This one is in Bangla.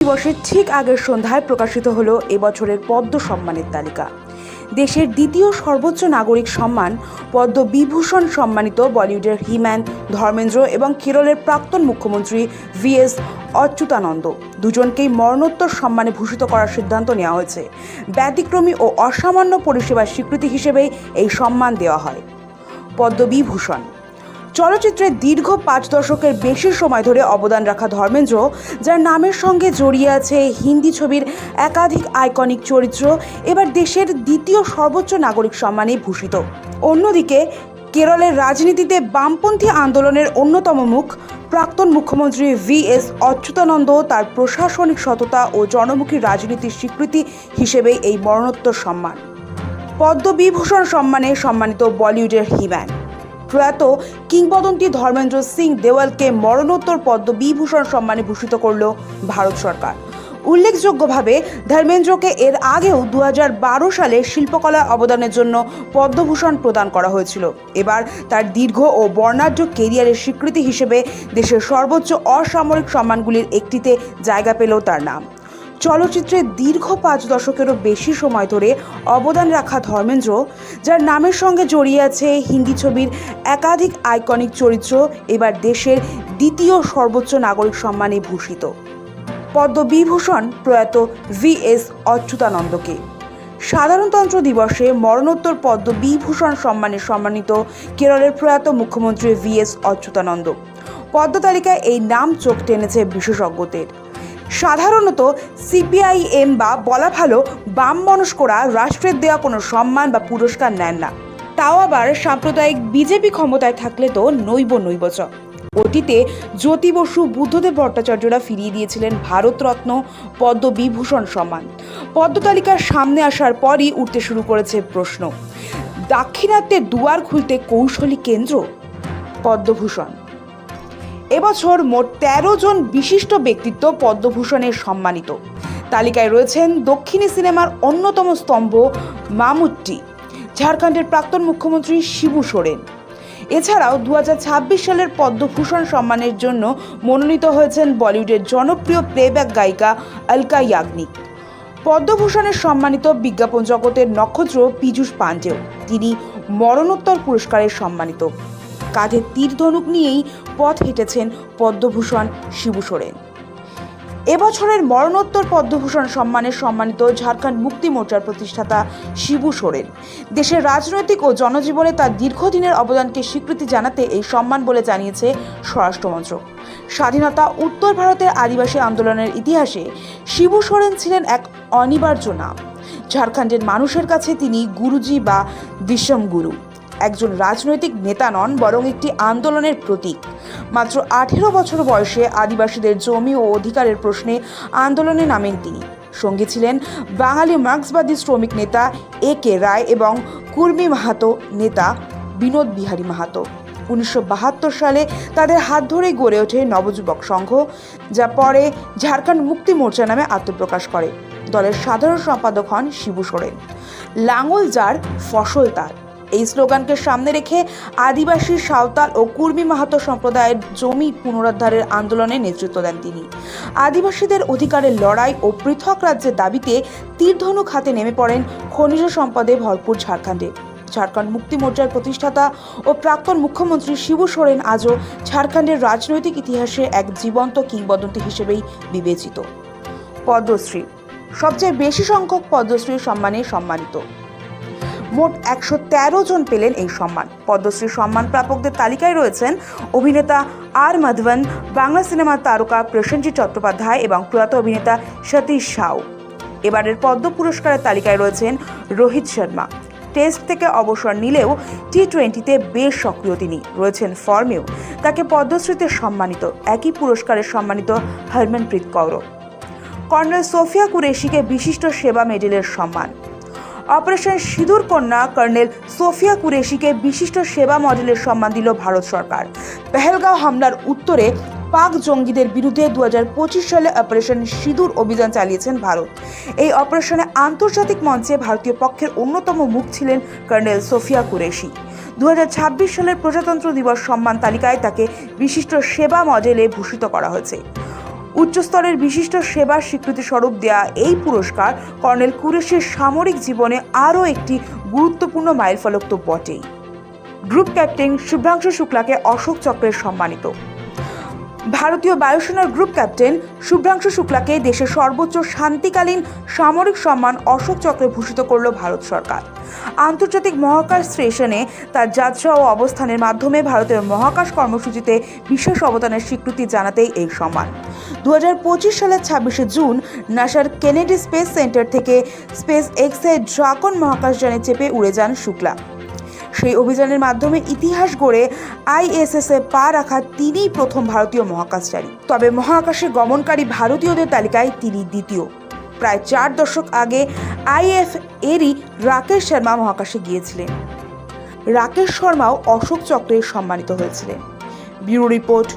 দিবসের ঠিক আগের সন্ধ্যায় প্রকাশিত হলো এবছরের পদ্ম সম্মানের তালিকা। দেশের দ্বিতীয় সর্বোচ্চ নাগরিক সম্মান পদ্মবিভূষণ সম্মানিত বলিউডের হিম্যান ধর্মেন্দ্র এবং কেরলের প্রাক্তন মুখ্যমন্ত্রী VS অচ্যুতানন্দ দুজনকেই মরণোত্তর সম্মানে ভূষিত করার সিদ্ধান্ত নেওয়া হয়েছে। ব্যতিক্রমী ও অসামান্য পরিষেবার স্বীকৃতি হিসেবেই এই সম্মান দেওয়া হয়। পদ্মবিভূষণ চলচ্চিত্রে দীর্ঘ 5 দশকের বেশি সময় ধরে অবদান রাখা ধর্মেন্দ্র, যার নামের সঙ্গে জড়িয়ে আছে হিন্দি ছবির একাধিক আইকনিক চরিত্র, এবার দেশের দ্বিতীয় সর্বোচ্চ নাগরিক সম্মানে ভূষিত। অন্যদিকে কেরলের রাজনীতিতে বামপন্থী আন্দোলনের অন্যতম মুখ প্রাক্তন মুখ্যমন্ত্রী VS অচ্যুতানন্দ তার প্রশাসনিক সততা ও জনমুখী রাজনীতির স্বীকৃতি হিসেবে এই মরণোত্তর সম্মান। পদ্মবিভূষণ সম্মানে সম্মানিত বলিউডের হিম্যান প্রয়াত কিংবদন্তি ধর্মেন্দ্র সিং দেওয়ালকে মরণোত্তর পদ্মবিভূষণ সম্মানে ভূষিত করল ভারত সরকার। উল্লেখযোগ্যভাবে ধর্মেন্দ্রকে এর আগেও 2012 সালে শিল্পকলার অবদানের জন্য পদ্মভূষণ প্রদান করা হয়েছিল। এবার তার দীর্ঘ ও বর্ণাঢ্য কেরিয়ারের স্বীকৃতি হিসেবে দেশের সর্বোচ্চ অসামরিক সম্মানগুলির একটিতে জায়গা পেল তার নাম। চলচ্চিত্রে দীর্ঘ 5 দশকেরও বেশি সময় ধরে অবদান রাখা ধর্মেন্দ্র, যার নামের সঙ্গে জড়িয়ে আছে হিন্দি ছবির একাধিক আইকনিক চরিত্র, এবার দেশের দ্বিতীয় সর্বোচ্চ নাগরিক সম্মানে ভূষিত। পদ্মবিভূষণ প্রয়াত VS অচ্যুতানন্দকে সাধারণতন্ত্র দিবসে মরণোত্তর পদ্মবিভূষণ সম্মানে সম্মানিত কেরলের প্রয়াত মুখ্যমন্ত্রী VS অচ্যুতানন্দ। পদ্ম তালিকায় এই নাম চোখ টেনেছে বিশেষজ্ঞদের। সাধারণত CPIM বা বলা ভালো বাম মনস্করা রাষ্ট্রের দেওয়া কোনো সম্মান বা পুরস্কার নেন না, তাও আবার সাম্প্রদায়িক বিজেপি ক্ষমতায় থাকলে তো নৈব চ। অতীতে জ্যোতি বসু, বুদ্ধদেব ভট্টাচার্যরা ফিরিয়ে দিয়েছিলেন ভারতরত্ন পদ্মবিভূষণ সম্মান। পদ্ম তালিকার সামনে আসার পরই উঠতে শুরু করেছে প্রশ্ন, দাক্ষিণাত্যের দুয়ার খুলতে কৌশলী কেন্দ্র পদ্মভূষণ। এবছর মোট 13 জন বিশিষ্ট ব্যক্তিত্ব পদ্মভূষণে সম্মানিত। তালিকায় রয়েছেন দক্ষিণী সিনেমার অন্যতম স্তম্ভ মামুট্টি, ঝাড়খণ্ডের প্রাক্তন মুখ্যমন্ত্রী শিবু সোরেন। এছাড়াও 2026 সালের পদ্মভূষণ সম্মানের জন্য মনোনীত হয়েছেন বলিউডের জনপ্রিয় প্লেব্যাক গায়িকা অলকা ইয়াগনিক। পদ্মভূষণের সম্মানিত বিজ্ঞাপন জগতের নক্ষত্র পীযূষ পাণ্ডেও, তিনি মরণোত্তর পুরস্কারে সম্মানিত। কাঁধে তীর ধনুক নিয়েই পথ হেঁটেছেন পদ্মভূষণ শিবু সোরেন। এবছরের মরণোত্তর পদ্মভূষণ সম্মানে সম্মানিত ঝাড়খণ্ড মুক্তি মোর্চার প্রতিষ্ঠাতা শিবু সোরেন। দেশের রাজনৈতিক ও জনজীবনে তার দীর্ঘদিনের অবদানকে স্বীকৃতি জানাতে এই সম্মান বলে জানিয়েছে স্বরাষ্ট্রমন্ত্রক। স্বাধীনতা উত্তর ভারতের আদিবাসী আন্দোলনের ইতিহাসে শিবু সোরেন ছিলেন এক অনিবার্য নাম। ঝাড়খণ্ডের মানুষের কাছে তিনি গুরুজি বা দিশম গুরু, একজন রাজনৈতিক নেতা নন, বরং একটি আন্দোলনের প্রতীক। মাত্র 18 বছর বয়সে আদিবাসীদের জমি ও অধিকারের প্রশ্নে আন্দোলনে নামেন তিনি। সঙ্গী ছিলেন বাঙালি মার্ক্সবাদী শ্রমিক নেতা AK রায় এবং কুর্মী মাহাতো নেতা বিনোদ বিহারী মাহাতো। 1972 সালে তাদের হাত ধরেই গড়ে ওঠে নবযুবক সংঘ, যা পরে ঝাড়খণ্ড মুক্তি মোর্চা নামে আত্মপ্রকাশ করে। দলের সাধারণ সম্পাদক হন শিবু সোরেন। লাঙল যার, ফসল তার, এই স্লোগানকে সামনে রেখে আদিবাসী, সাঁওতাল ও কুর্মী মাহাতো সম্প্রদায়ের জমি পুনরুদ্ধারের আন্দোলনে নেতৃত্ব দেন তিনি। আদিবাসীদের অধিকারের লড়াই ও পৃথক রাজ্যের দাবিতে তীরধনুক হাতে নেমে পড়েন খনিজ সম্পদে ভরপুর ঝাড়খণ্ডে। ঝাড়খণ্ড মুক্তি মোর্চার প্রতিষ্ঠাতা ও প্রাক্তন মুখ্যমন্ত্রী শিবু সোরেন আজও ঝাড়খণ্ডের রাজনৈতিক ইতিহাসে এক জীবন্ত কিংবদন্তি হিসেবেই বিবেচিত। পদ্মশ্রী সবচেয়ে বেশি সংখ্যক পদ্মশ্রী সম্মানে সম্মানিত। মোট 113 জন পেলেন এই সম্মান। পদ্মশ্রী সম্মান প্রাপকদের তালিকায় রয়েছেন অভিনেতা R মাধবন, বাংলা সিনেমার তারকা প্রসেনজিৎ চট্টোপাধ্যায় এবং প্রয়াত অভিনেতা সতীশ সাউ। এবারের পদ্ম পুরস্কারের তালিকায় রয়েছেন রোহিত শর্মা। টেস্ট থেকে অবসর নিলেও T20-তে বেশ সক্রিয় তিনি, রয়েছেন ফর্মেও। তাকে পদ্মশ্রীতে সম্মানিত একই পুরস্কারে সম্মানিত হরমনপ্রীত কৌর। কর্নেল সোফিয়া কুরেশিকে বিশিষ্ট সেবা মেডেলের সম্মান। অপারেশন সিঁদুর কন্যা কর্নেল সোফিয়া কুরেশিকে বিশিষ্ট সেবা মডেলের সম্মান দিল ভারত সরকার। পেহেলগাঁও হামলার উত্তরে পাক জঙ্গিদের বিরুদ্ধে 2025 সালে অপারেশন সিঁদুর অভিযান চালিয়েছেন ভারত। এই অপারেশনে আন্তর্জাতিক মঞ্চে ভারতীয় পক্ষের অন্যতম মুখ ছিলেন কর্নেল সোফিয়া কুরেশি। 2026 সালের প্রজাতন্ত্র দিবস সম্মান তালিকায় তাকে বিশিষ্ট সেবা মডেলে ভূষিত করা হয়েছে। উচ্চস্তরের বিশিষ্ট সেবার স্বীকৃতি স্বরূপ দেয়া এই পুরস্কার কর্নেল কুরেশির সামরিক জীবনে আরও একটি গুরুত্বপূর্ণ মাইলফলক তো বটেই। গ্রুপ ক্যাপ্টেন শুভ্রাংশু শুক্লাকে অশোক চক্রের সম্মানিত। ভারতীয় বায়ুসেনার গ্রুপ ক্যাপ্টেন শুভ্রাংশু শুক্লাকে দেশের সর্বোচ্চ শান্তিকালীন সামরিক সম্মান অশোক চক্রে ভূষিত করল ভারত সরকার। আন্তর্জাতিক মহাকাশ স্টেশনে তার যাত্রা ও অবস্থানের মাধ্যমে ভারতের মহাকাশ কর্মসূচিতে বিশেষ অবদানের স্বীকৃতি জানাতেই এই সম্মান। 2025 সালের 26শে জুন নাসার কেনেডি স্পেস সেন্টার থেকে স্পেস এক্সের ড্রাগন মহাকাশযানে চেপে উড়ে যান শুক্লা। সেই অভিযানের মাধ্যমে ইতিহাস গড়ে আইএসএসে পা রাখা তিনিই প্রথম ভারতীয় মহাকাশচারী। তবে মহাকাশে গমনকারী ভারতীয়দের তালিকায় তিনি দ্বিতীয়। প্রায় 4 দশক আগে আইএফ এরই রাকেশ শর্মা মহাকাশে গিয়েছিলেন। রাকেশ শর্মাও অশোক চক্রে সম্মানিত হয়েছিলেন। Bureau report.